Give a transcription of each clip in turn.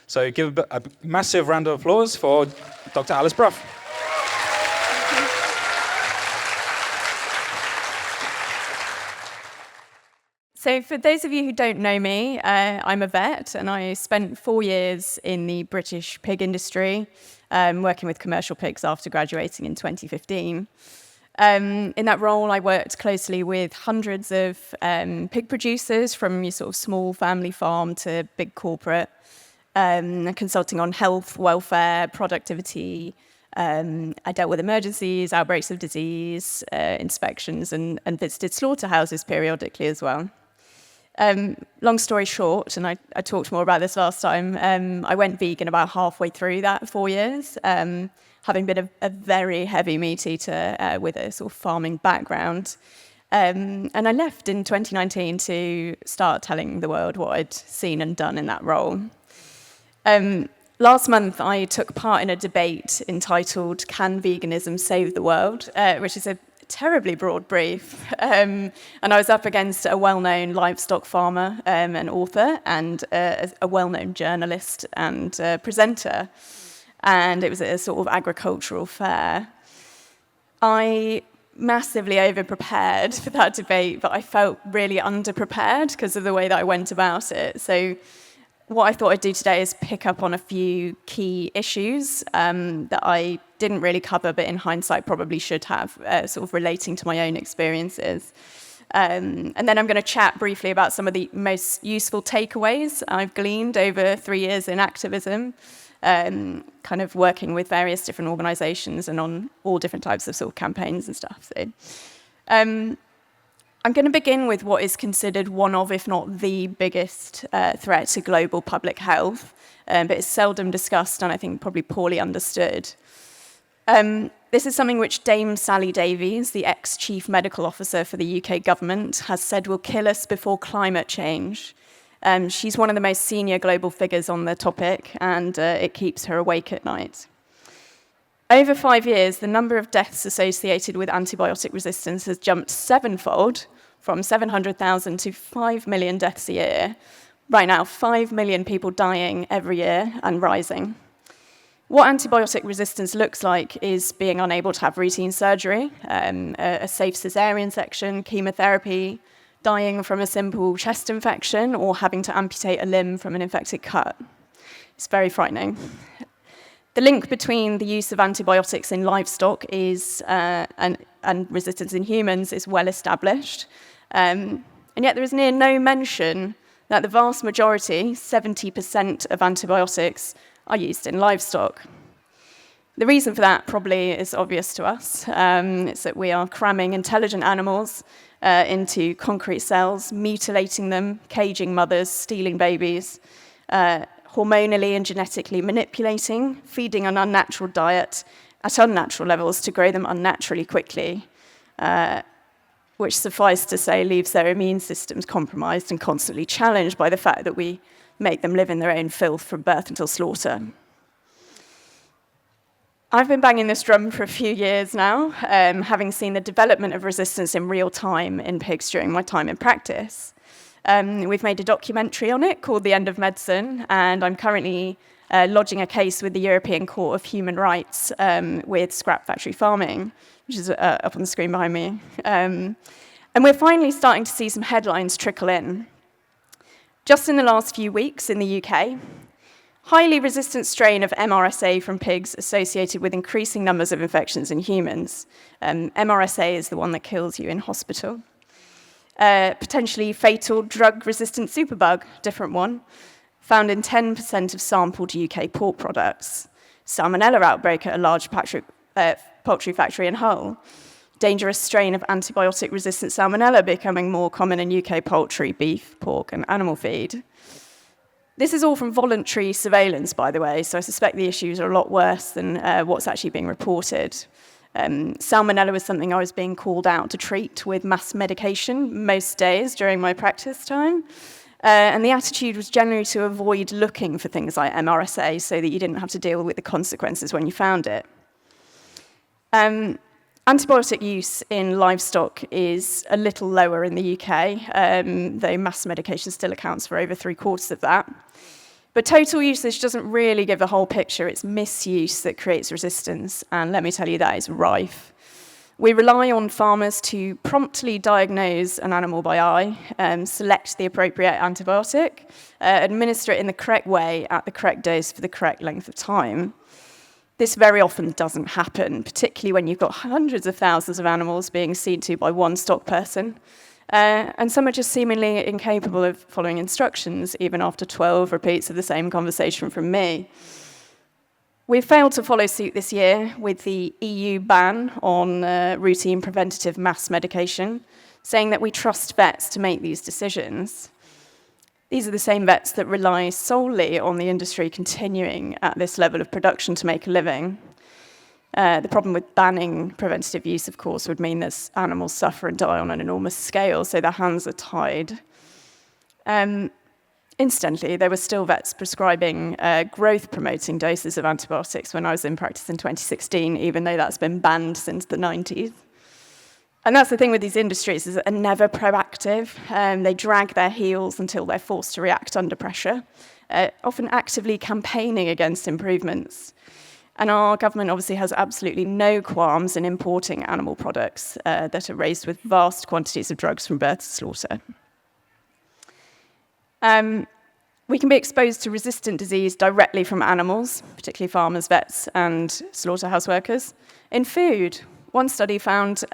So give a massive round of applause for Dr. Alice Brough. So for those of you who don't know me, I'm a vet, and I spent 4 years in the British pig industry, working with commercial pigs after graduating in 2015. In that role, I worked closely with hundreds of pig producers, from your sort of small family farm to big corporate, consulting on health, welfare, productivity. I dealt with emergencies, outbreaks of disease, inspections, and visited slaughterhouses periodically as well. Long story short, and I talked more about this last time, I went vegan about halfway through that 4 years, having been a very heavy meat eater with a sort of farming background. And I left in 2019 to start telling the world what I'd seen and done in that role. Last month, I took part in a debate entitled "Can Veganism Save the World?", which is a terribly broad brief. And I was up against a well-known livestock farmer, an author, and a well-known journalist and presenter. And it was a sort of agricultural fair. I massively over-prepared for that debate, but I felt really underprepared because of the way that I went about it. So what I thought I'd do today is pick up on a few key issues that I didn't really cover, but in hindsight probably should have, sort of relating to my own experiences. And then I'm going to chat briefly about some of the most useful takeaways I've gleaned over 3 years in activism, kind of working with various different organisations and on all different types of sort of campaigns and stuff. So, I'm going to begin with what is considered one of, if not the biggest threat to global public health, but it's seldom discussed and I think probably poorly understood. This is something which Dame Sally Davies, the ex-chief medical officer for the UK government, has said will kill us before climate change. She's one of the most senior global figures on the topic, and it keeps her awake at night. Over 5 years, the number of deaths associated with antibiotic resistance has jumped sevenfold, from 700,000 to 5 million deaths a year. Right now, 5 million people dying every year and rising. What antibiotic resistance looks like is being unable to have routine surgery, a safe cesarean section, chemotherapy, dying from a simple chest infection, or having to amputate a limb from an infected cut. It's very frightening. The link between the use of antibiotics in livestock is and resistance in humans is well established, and yet there is near no mention that the vast majority, 70% of antibiotics, are used in livestock. The reason for that probably is obvious to us. It's that we are cramming intelligent animals into concrete cells, mutilating them, caging mothers, stealing babies, hormonally and genetically manipulating, feeding an unnatural diet at unnatural levels to grow them unnaturally quickly, which, suffice to say, leaves their immune systems compromised and constantly challenged by the fact that we make them live in their own filth from birth until slaughter. I've been banging this drum for a few years now, having seen the development of resistance in real time in pigs during my time in practice. We've made a documentary on it called The End of Medicine, and I'm currently lodging a case with the European Court of Human Rights with scrap factory farming, which is up on the screen behind me. And we're finally starting to see some headlines trickle in. Just in the last few weeks in the UK, highly resistant strain of MRSA from pigs associated with increasing numbers of infections in humans. MRSA is the one that kills you in hospital. Potentially fatal drug-resistant superbug, different one, found in 10% of sampled UK pork products. Salmonella outbreak at a large poultry factory in Hull. Dangerous strain of antibiotic-resistant salmonella becoming more common in UK poultry, beef, pork, and animal feed. This is all from voluntary surveillance, by the way, so I suspect the issues are a lot worse than what's actually being reported. Salmonella was something I was being called out to treat with mass medication most days during my practice time. And the attitude was generally to avoid looking for things like MRSA so that you didn't have to deal with the consequences when you found it. Antibiotic use in livestock is a little lower in the UK, though mass medication still accounts for over 3/4 of that. But total usage doesn't really give the whole picture. It's misuse that creates resistance, and let me tell you, that is rife. We rely on farmers to promptly diagnose an animal by eye, select the appropriate antibiotic, administer it in the correct way at the correct dose for the correct length of time. This very often doesn't happen, particularly when you've got hundreds of thousands of animals being seen to by one stock person. And some are just seemingly incapable of following instructions, even after 12 repeats of the same conversation from me. We've failed to follow suit this year with the EU ban on routine preventative mass medication, saying that we trust vets to make these decisions. These are the same vets that rely solely on the industry continuing at this level of production to make a living. The problem with banning preventative use, of course, would mean that animals suffer and die on an enormous scale, so their hands are tied. Incidentally, there were still vets prescribing growth-promoting doses of antibiotics when I was in practice in 2016, even though that's been banned since the 90s. And that's the thing with these industries, is that they're never proactive. They drag their heels until they're forced to react under pressure, often actively campaigning against improvements. And our government obviously has absolutely no qualms in importing animal products that are raised with vast quantities of drugs from birth to slaughter. We can be exposed to resistant disease directly from animals, particularly farmers, vets, and slaughterhouse workers. In food, one study found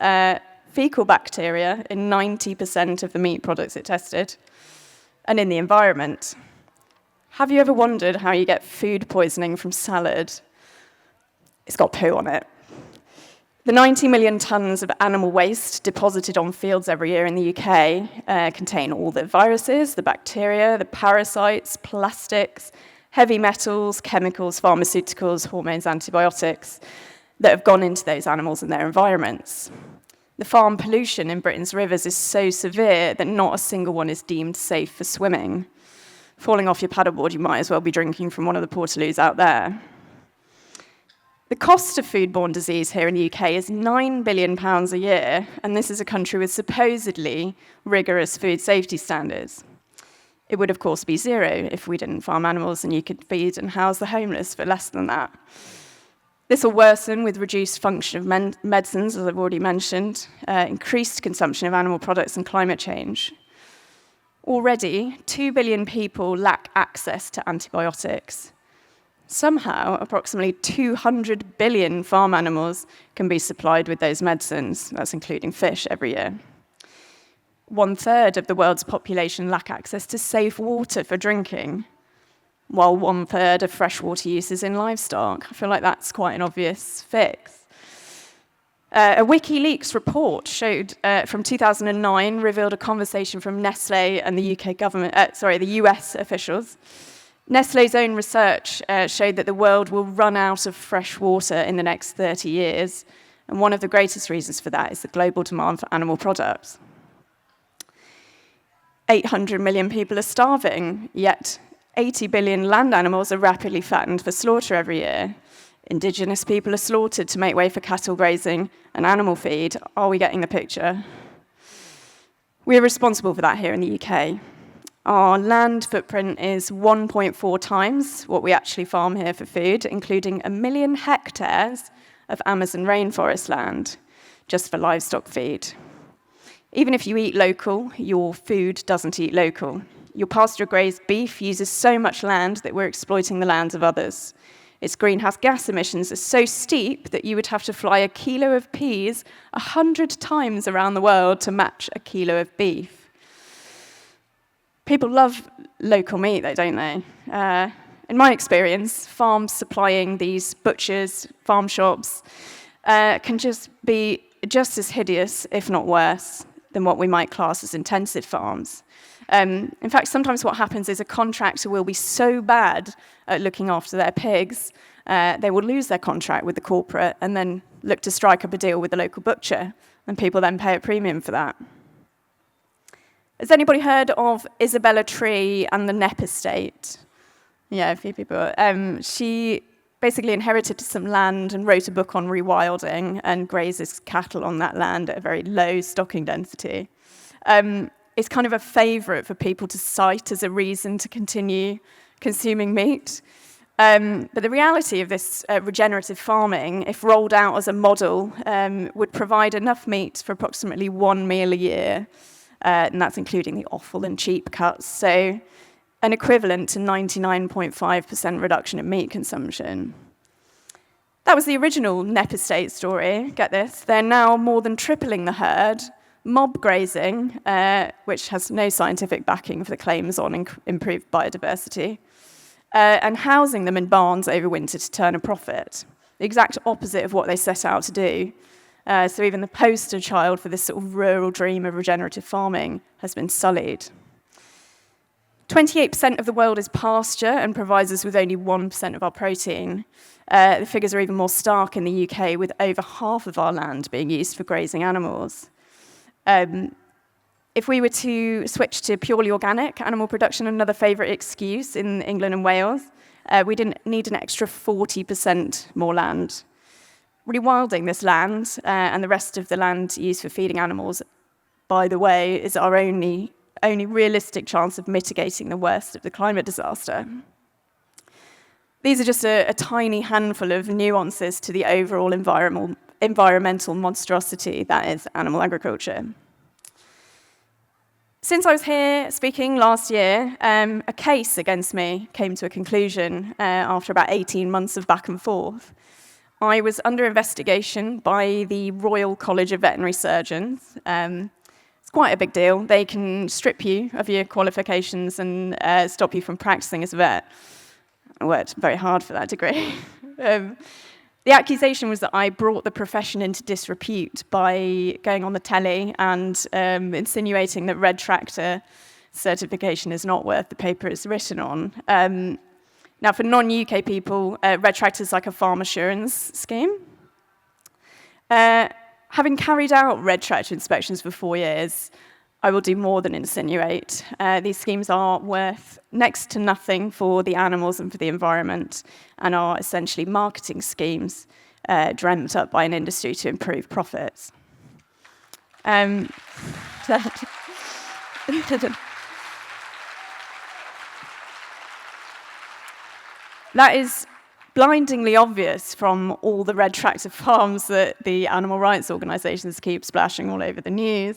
fecal bacteria in 90% of the meat products it tested, and in the environment. Have you ever wondered how you get food poisoning from salad? It's got poo on it. The 90 million tonnes of animal waste deposited on fields every year in the UK contain all the viruses, the bacteria, the parasites, plastics, heavy metals, chemicals, pharmaceuticals, hormones, antibiotics that have gone into those animals and their environments. The farm pollution in Britain's rivers is so severe that not a single one is deemed safe for swimming. Falling off your paddleboard, you might as well be drinking from one of the portaloos out there. The cost of foodborne disease here in the UK is £9 billion a year, and this is a country with supposedly rigorous food safety standards. It would, of course, be zero if we didn't farm animals and you could feed and house the homeless for less than that. This will worsen with reduced function of medicines, as I've already mentioned, increased consumption of animal products and climate change. Already, 2 billion people lack access to antibiotics. Somehow, approximately 200 billion farm animals can be supplied with those medicines. That's including fish every year. 1/3 of the world's population lack access to safe water for drinking, while 1/3 of freshwater use is in livestock. I feel like that's quite an obvious fix. A WikiLeaks report from 2009 revealed a conversation from Nestlé and the the US officials. Nestlé's own research showed that the world will run out of fresh water in the next 30 years, and one of the greatest reasons for that is the global demand for animal products. 800 million people are starving, yet 80 billion land animals are rapidly fattened for slaughter every year. Indigenous people are slaughtered to make way for cattle grazing and animal feed. Are we getting the picture? We are responsible for that here in the UK. Our land footprint is 1.4 times what we actually farm here for food, including 1 million hectares of Amazon rainforest land, just for livestock feed. Even if you eat local, your food doesn't eat local. Your pasture-grazed beef uses so much land that we're exploiting the lands of others. Its greenhouse gas emissions are so steep that you would have to fly a kilo of peas 100 times around the world to match a kilo of beef. People love local meat, though, don't they? In my experience, farms supplying these butchers, farm shops, can just be just as hideous, if not worse, than what we might class as intensive farms. In fact, sometimes what happens is a contractor will be so bad at looking after their pigs, they will lose their contract with the corporate and then look to strike up a deal with the local butcher, and people then pay a premium for that. Has anybody heard of Isabella Tree and the Knepp estate? Yeah, a few people. She basically inherited some land and wrote a book on rewilding and grazes cattle on that land at a very low stocking density. It's kind of a favourite for people to cite as a reason to continue consuming meat. But the reality of this regenerative farming, if rolled out as a model, would provide enough meat for approximately 1 meal a year, and that's including the offal and cheap cuts, so an equivalent to 99.5% reduction in meat consumption. That was the original Nep Estate story, get this. They're now more than tripling the herd, mob grazing, which has no scientific backing for the claims on improved biodiversity, and housing them in barns over winter to turn a profit. The exact opposite of what they set out to do. So even the poster child for this sort of rural dream of regenerative farming has been sullied. 28% of the world is pasture and provides us with only 1% of our protein. The figures are even more stark in the UK, with over half of our land being used for grazing animals. If we were to switch to purely organic animal production, another favourite excuse in England and Wales, we didn't need an extra 40% more land. Rewilding this land and the rest of the land used for feeding animals, by the way, is our only realistic chance of mitigating the worst of the climate disaster. These are just a tiny handful of nuances to the overall environmental monstrosity that is animal agriculture. Since I was here speaking last year, a case against me came to a conclusion after about 18 months of back and forth. I was under investigation by the Royal College of Veterinary Surgeons. It's quite a big deal. They can strip you of your qualifications and stop you from practicing as a vet. I worked very hard for that degree. The accusation was that I brought the profession into disrepute by going on the telly and insinuating that red tractor certification is not worth the paper it's written on. Now, for non-UK people, red tractor is like a farm assurance scheme. Having carried out red tractor inspections for 4 years, I will do more than insinuate. These schemes are worth next to nothing for the animals and for the environment, and are essentially marketing schemes dreamt up by an industry to improve profits. That is blindingly obvious from all the red tractor farms that the animal rights organisations keep splashing all over the news.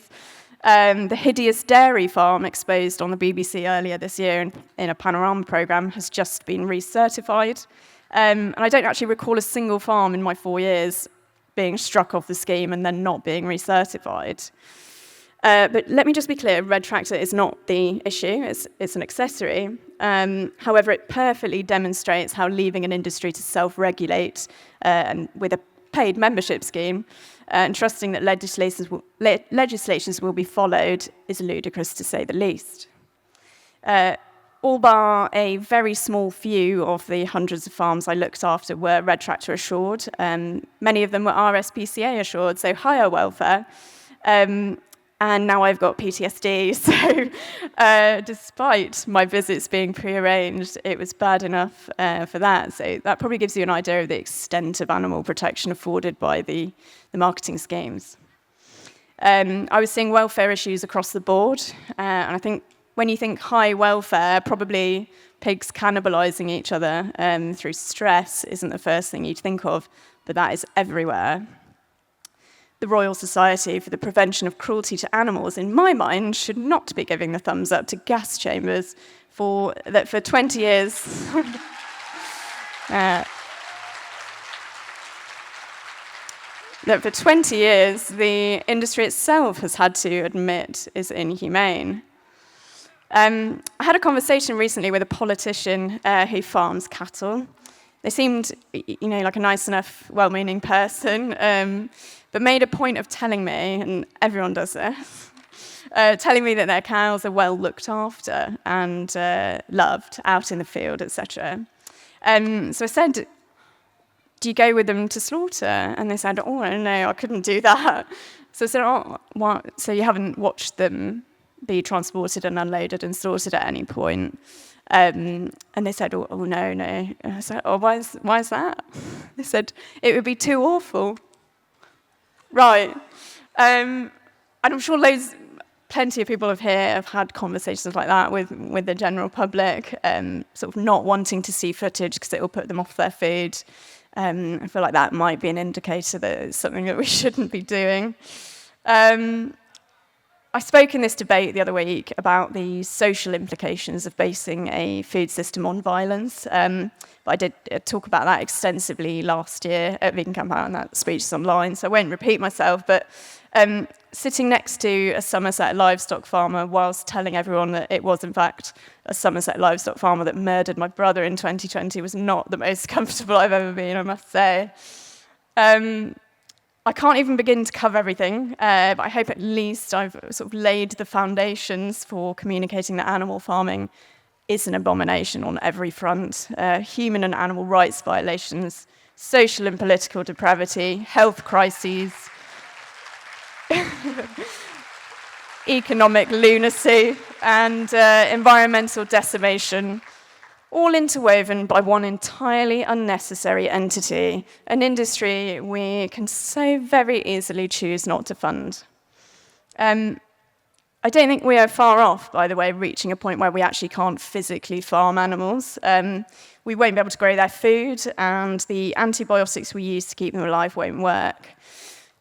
The hideous dairy farm exposed on the BBC earlier this year in a panorama programme has just been recertified. And I don't actually recall a single farm in my 4 years being struck off the scheme and then not being recertified. But let me just be clear, red tractor is not the issue, it's an accessory. However, it perfectly demonstrates how leaving an industry to self-regulate and with a paid membership scheme and trusting that legislations will be followed is ludicrous, to say the least. All bar a very small few of the hundreds of farms I looked after were red tractor assured. Many of them were RSPCA assured, so higher welfare. And now I've got PTSD, so despite my visits being prearranged, it was bad enough for that. So that probably gives you an idea of the extent of animal protection afforded by the marketing schemes. I was seeing welfare issues across the board, and I think when you think high welfare, probably pigs cannibalising each other through stress isn't the first thing you'd think of, but that is everywhere. The Royal Society for the Prevention of Cruelty to Animals, in my mind, should not be giving the thumbs up to gas chambers for 20 years. That for 20 years, the industry itself has had to admit is inhumane. I had a conversation recently with a politician who farms cattle. They seemed, like a nice enough, well-meaning person, but made a point of telling me, and everyone does this, telling me that their cows are well looked after and loved out in the field, etc. So I said, do you go with them to slaughter? And they said, oh, no, I couldn't do that. So I said, oh, what? So you haven't watched them be transported and unloaded and slaughtered at any point? And they said, oh no. And I said, oh, why is that? They said, it would be too awful. Right. And I'm sure plenty of people here have had conversations like that with the general public, sort of not wanting to see footage because it will put them off their food. I feel like that might be an indicator that it's something that we shouldn't be doing. I spoke in this debate the other week about the social implications of basing a food system on violence. But I did talk about that extensively last year at Vegan Campout, and that speech is online, so I won't repeat myself. But sitting next to a Somerset livestock farmer whilst telling everyone that it was, in fact, a Somerset livestock farmer that murdered my brother in 2020 was not the most comfortable I've ever been, I must say. I can't even begin to cover everything, but I hope at least I've sort of laid the foundations for communicating that animal farming is an abomination on every front. Human and animal rights violations, social and political depravity, health crises, economic lunacy, and environmental decimation, all interwoven by one entirely unnecessary entity, an industry we can so very easily choose not to fund. I don't think we are far off, by the way, reaching a point where we actually can't physically farm animals. We won't be able to grow their food, and the antibiotics we use to keep them alive won't work.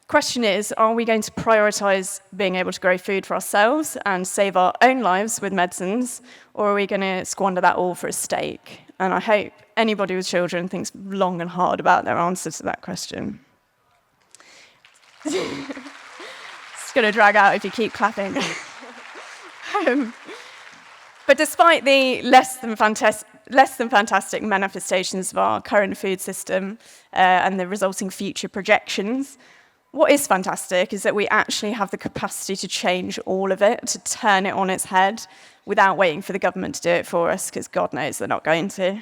Question is, are we going to prioritise being able to grow food for ourselves and save our own lives with medicines, or are we going to squander that all for a steak? And I hope anybody with children thinks long and hard about their answer to that question. It's going to drag out if you keep clapping. But despite the less than fantastic manifestations of our current food system and the resulting future projections, what is fantastic is that we actually have the capacity to change all of it, to turn it on its head, without waiting for the government to do it for us, because God knows they're not going to.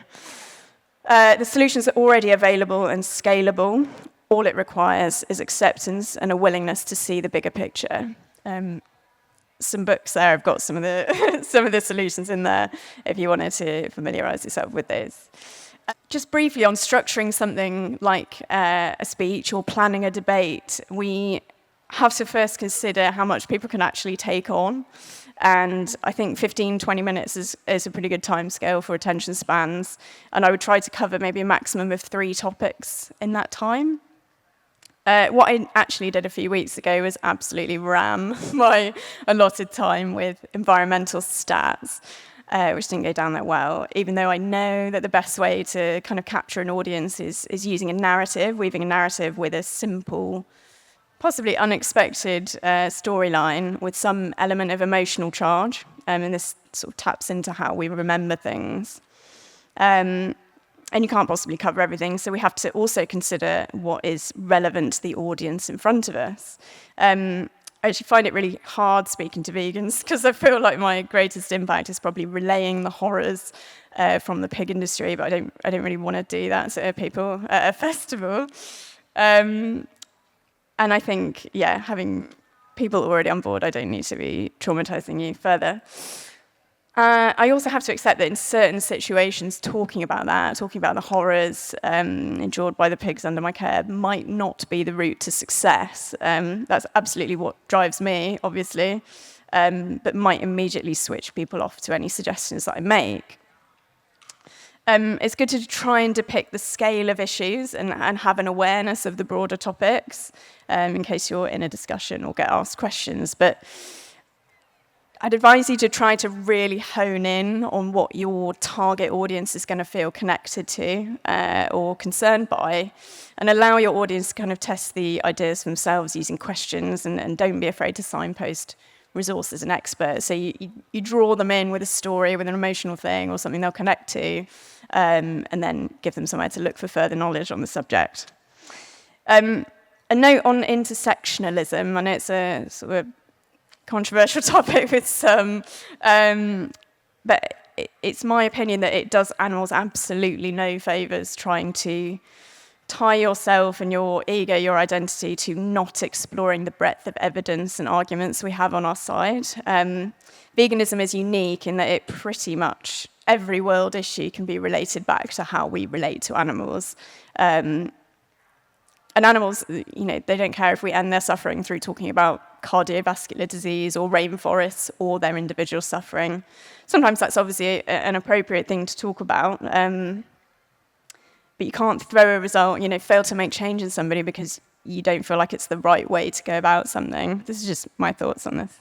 The solutions are already available and scalable. All it requires is acceptance and a willingness to see the bigger picture. Some books there, I've got some of the solutions in there, if you wanted to familiarise yourself with those. Just briefly on structuring something like a speech or planning a debate, we have to first consider how much people can actually take on. And I think 15, 20 minutes is a pretty good timescale for attention spans. And I would try to cover maybe a maximum of 3 topics in that time. What I actually did a few weeks ago was absolutely ram my allotted time with environmental stats. Which didn't go down that well, even though I know that the best way to kind of capture an audience is using a narrative, weaving a narrative with a simple, possibly unexpected storyline with some element of emotional charge, and this sort of taps into how we remember things. And you can't possibly cover everything, so we have to also consider what is relevant to the audience in front of us. I actually find it really hard speaking to vegans because I feel like my greatest impact is probably relaying the horrors from the pig industry, but I don't really want to do that to people at a festival. And I think, yeah, having people already on board, I don't need to be traumatizing you further. I also have to accept that in certain situations, talking about the horrors endured by the pigs under my care might not be the route to success. That's absolutely what drives me, obviously, but might immediately switch people off to any suggestions that I make. It's good to try and depict the scale of issues and have an awareness of the broader topics in case you're in a discussion or get asked questions. But I'd advise you to try to really hone in on what your target audience is going to feel connected to or concerned by, and allow your audience to kind of test the ideas for themselves using questions, and don't be afraid to signpost resources and experts. So you draw them in with a story, with an emotional thing or something they'll connect to, and then give them somewhere to look for further knowledge on the subject. A note on intersectionalism, I know it's a sort of controversial topic with some, but it's my opinion that it does animals absolutely no favours trying to tie yourself and your ego, your identity, to not exploring the breadth of evidence and arguments we have on our side. Veganism is unique in that it pretty much, every world issue can be related back to how we relate to animals. And animals, they don't care if we end their suffering through talking about cardiovascular disease or rainforests or their individual suffering. Sometimes that's obviously an appropriate thing to talk about, but you can't throw a result, fail to make change in somebody because you don't feel like it's the right way to go about something. This is just my thoughts on this.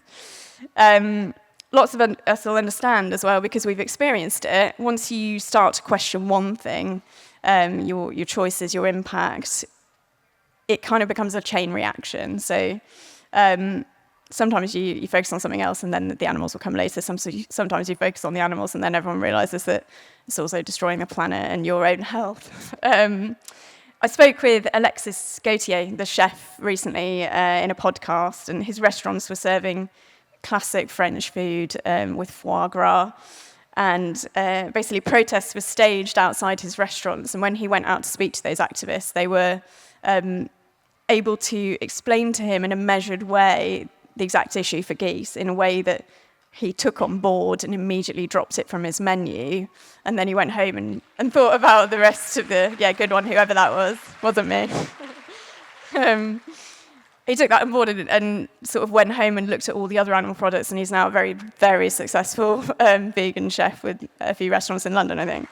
Lots of us will understand as well because we've experienced it. Once you start to question one thing, your choices, your impact, it kind of becomes a chain reaction. So sometimes you focus on something else and then the animals will come later. Sometimes you focus on the animals and then everyone realizes that it's also destroying the planet and your own health. I spoke with Alexis Gautier, the chef, recently in a podcast, and his restaurants were serving classic French food with foie gras. And basically protests were staged outside his restaurants. And when he went out to speak to those activists, they were able to explain to him in a measured way the exact issue for geese in a way that he took on board and immediately dropped it from his menu. And then he went home and thought about the rest of good one, whoever that was. Wasn't me. He took that on board and sort of went home and looked at all the other animal products, and he's now a very, very successful vegan chef with a few restaurants in London, I think.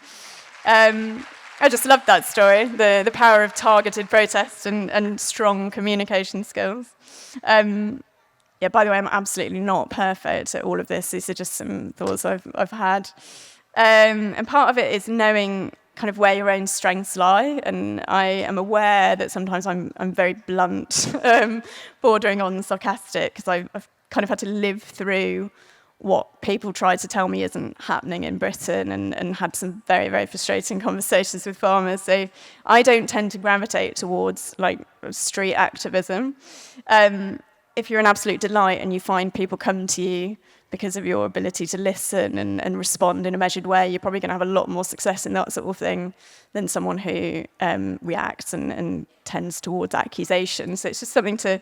I just loved that story, the power of targeted protest and strong communication skills. By the way, I'm absolutely not perfect at all of this. These are just some thoughts I've had. And part of it is knowing kind of where your own strengths lie, and I am aware that sometimes I'm very blunt, bordering on sarcastic, because I've kind of had to live through what people try to tell me isn't happening in Britain, and had some very, very frustrating conversations with farmers. So I don't tend to gravitate towards street activism. If you're an absolute delight and you find people come to you because of your ability to listen and respond in a measured way, you're probably going to have a lot more success in that sort of thing than someone who reacts and tends towards accusation. So it's just something to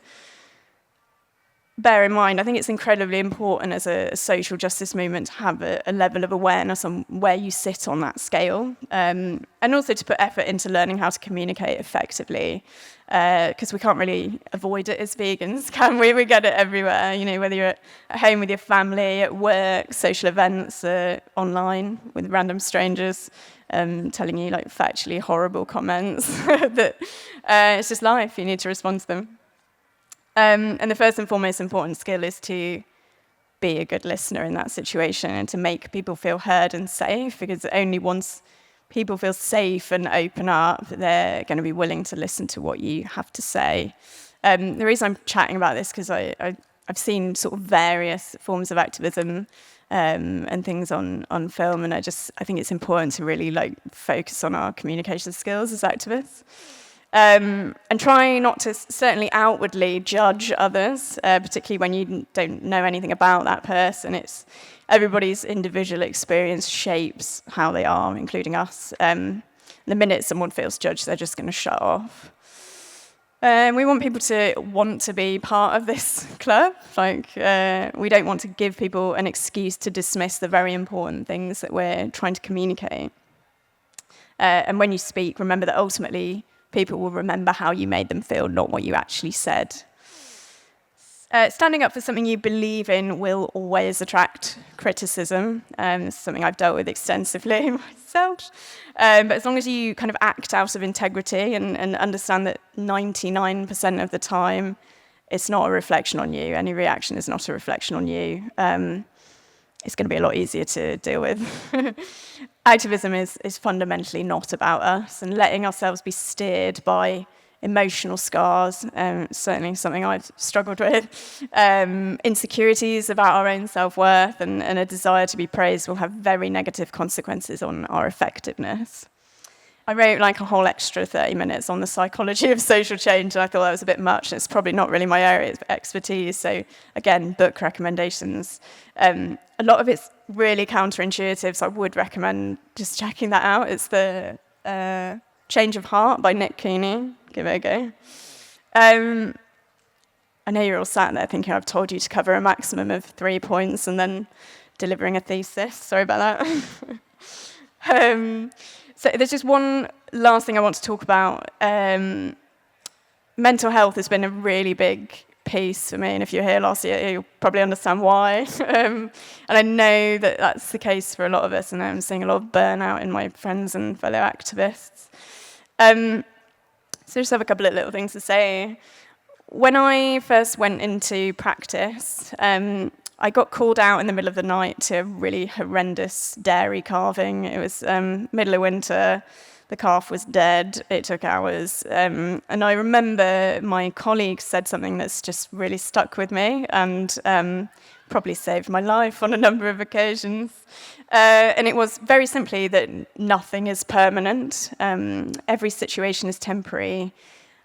bear in mind. I think it's incredibly important as a social justice movement to have a level of awareness on where you sit on that scale, and also to put effort into learning how to communicate effectively, because we can't really avoid it as vegans, can we? We get it everywhere, whether you're at home with your family, at work, social events, online with random strangers telling you factually horrible comments that it's just life, you need to respond to them. And the first and foremost important skill is to be a good listener in that situation and to make people feel heard and safe, because only once people feel safe and open up, they're going to be willing to listen to what you have to say. The reason I'm chatting about this because I've seen sort of various forms of activism and things on film, and I think it's important to really focus on our communication skills as activists. And try not to certainly outwardly judge others, particularly when you don't know anything about that person. It's everybody's individual experience shapes how they are, including us. The minute someone feels judged, they're just going to shut off. We want people to want to be part of this club. We don't want to give people an excuse to dismiss the very important things that we're trying to communicate. And when you speak, remember that ultimately people will remember how you made them feel, not what you actually said. Standing up for something you believe in will always attract criticism. It's something I've dealt with extensively myself. But as long as you kind of act out of integrity and understand that 99% of the time it's not a reflection on you, any reaction is not a reflection on you, it's going to be a lot easier to deal with. Activism is fundamentally not about us, and letting ourselves be steered by emotional scars, certainly something I've struggled with, insecurities about our own self-worth and a desire to be praised will have very negative consequences on our effectiveness. I wrote a whole extra 30 minutes on the psychology of social change, and I thought that was a bit much. It's probably not really my area of expertise, so again, book recommendations. A lot of it's really counterintuitive, so I would recommend just checking that out. It's the Change of Heart by Nick Cooney. Give it a go. I know you're all sat there thinking I've told you to cover a maximum of 3 points and then delivering a thesis. Sorry about that. So there's just one last thing I want to talk about, mental health has been a really big piece for me, and if you're here last year, you'll probably understand why. And I know that that's the case for a lot of us, and I'm seeing a lot of burnout in my friends and fellow activists. So just have a couple of little things to say. When I first went into practice, I got called out in the middle of the night to a really horrendous dairy calving. It was middle of winter. The calf was dead. It took hours. And I remember my colleague said something that's just really stuck with me and probably saved my life on a number of occasions. And it was very simply that nothing is permanent. Every situation is temporary,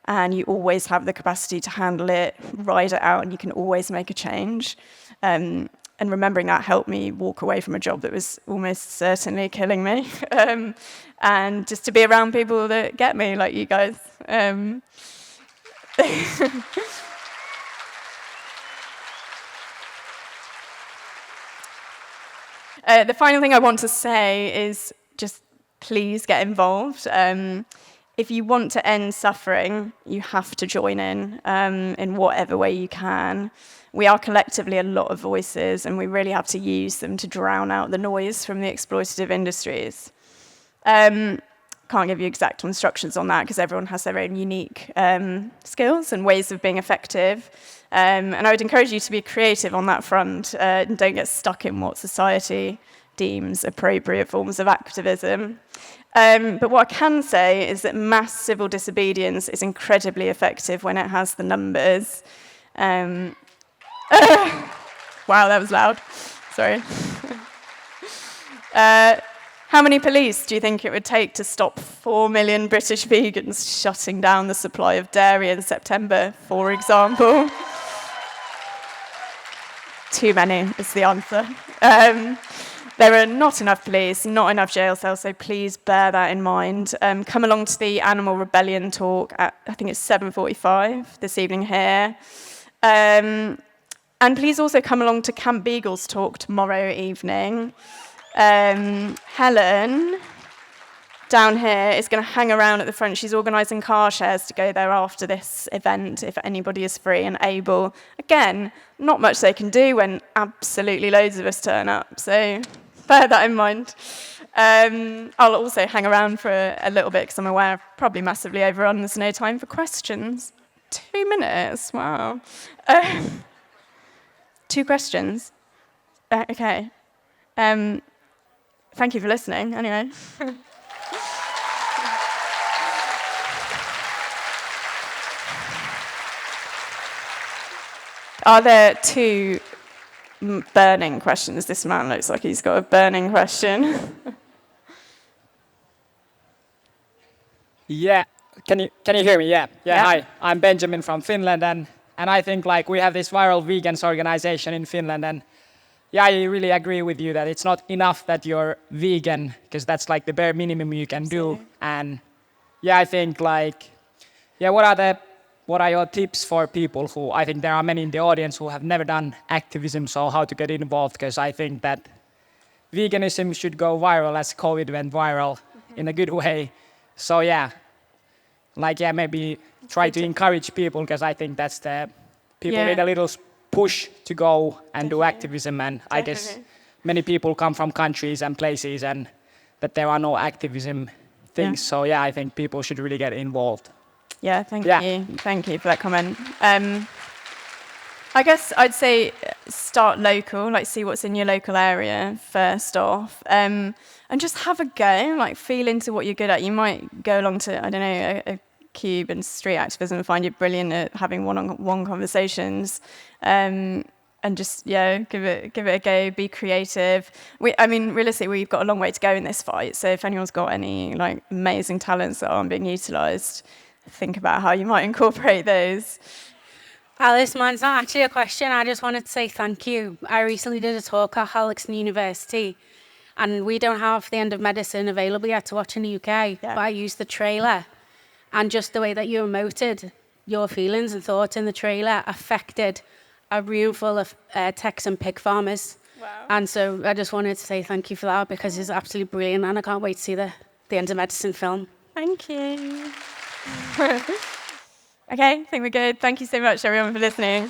and you always have the capacity to handle it, ride it out, and you can always make a change. And remembering that helped me walk away from a job that was almost certainly killing me. And just to be around people that get me, like you guys. The final thing I want to say is just please get involved. If you want to end suffering, you have to join in whatever way you can. We are collectively a lot of voices, and we really have to use them to drown out the noise from the exploitative industries. Can't give you exact instructions on that because everyone has their own unique skills and ways of being effective. And I would encourage you to be creative on that front and don't get stuck in what society deems appropriate forms of activism. But what I can say is that mass civil disobedience is incredibly effective when it has the numbers. Wow, that was loud. Sorry. How many police do you think it would take to stop 4 million British vegans shutting down the supply of dairy in September, for example? Too many is the answer. There are not enough police, not enough jail cells, so please bear that in mind. Come along to the Animal Rebellion talk at, I think it's 7:45 this evening here. And please also come along to Camp Beagle's talk tomorrow evening. Helen, down here, is going to hang around at the front. She's organising car shares to go there after this event, if anybody is free and able. Again, not much they can do when absolutely loads of us turn up, so bear that in mind. I'll also hang around for a little bit because I'm aware I've probably massively overrun. There's no time for questions. 2 minutes, wow. 2 questions. Okay. Thank you for listening, anyway. Are there 2 burning questions? This man looks like he's got a burning question. Yeah, can you hear me? Yeah. Yeah. Hi, I'm Benjamin from Finland, and I think like we have this viral vegans organization in Finland, and yeah, I really agree with you that it's not enough that you're vegan, because that's like the bare minimum you can do. And yeah, I think like, yeah, what are your tips for people who, I think there are many in the audience who have never done activism, so how to get involved, because I think that veganism should go viral as COVID went viral in a good way. So yeah, like yeah, maybe try to encourage people, because I think that's the, people need a little push to go and do activism, and I guess many people come from countries and places and that there are no activism things. So yeah, I think people should really get involved. Yeah, thank you. Thank you for that comment. I guess I'd say start local, like see what's in your local area first off, and just have a go, like feel into what you're good at. You might go along to, I don't know, a Cube and street activism and find you brilliant at having one-on-one conversations, and just give it a go. Be creative. Realistically, we've got a long way to go in this fight. So if anyone's got any like amazing talents that aren't being utilised, think about how you might incorporate those. Alice, mine's not actually a question. I just wanted to say thank you. I recently did a talk at Halifax University, and we don't have The End of Medicine available yet to watch in the UK, but I used the trailer, and just the way that you emoted your feelings and thoughts in the trailer affected a room full of Texan pig farmers. Wow. And so I just wanted to say thank you for that, because it's absolutely brilliant, and I can't wait to see the End of Medicine film. Thank you. Okay, I think we're good. Thank you so much, everyone, for listening.